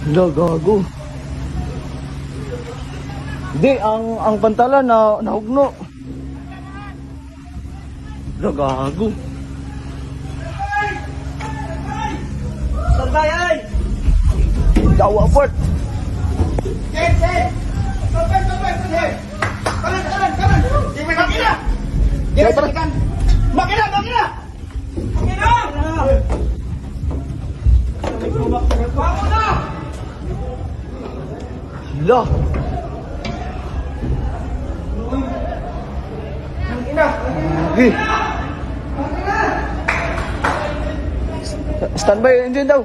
Hala, gago. Hindi, ang pantalan na nahugno. Hala, gago. Standby, ay! Dawa, Fort. Jen! Standby! Kanan! Sige, makina! Sige, tara. Makina! Bango na! Hala. Makina! Hey. Standby engine daw.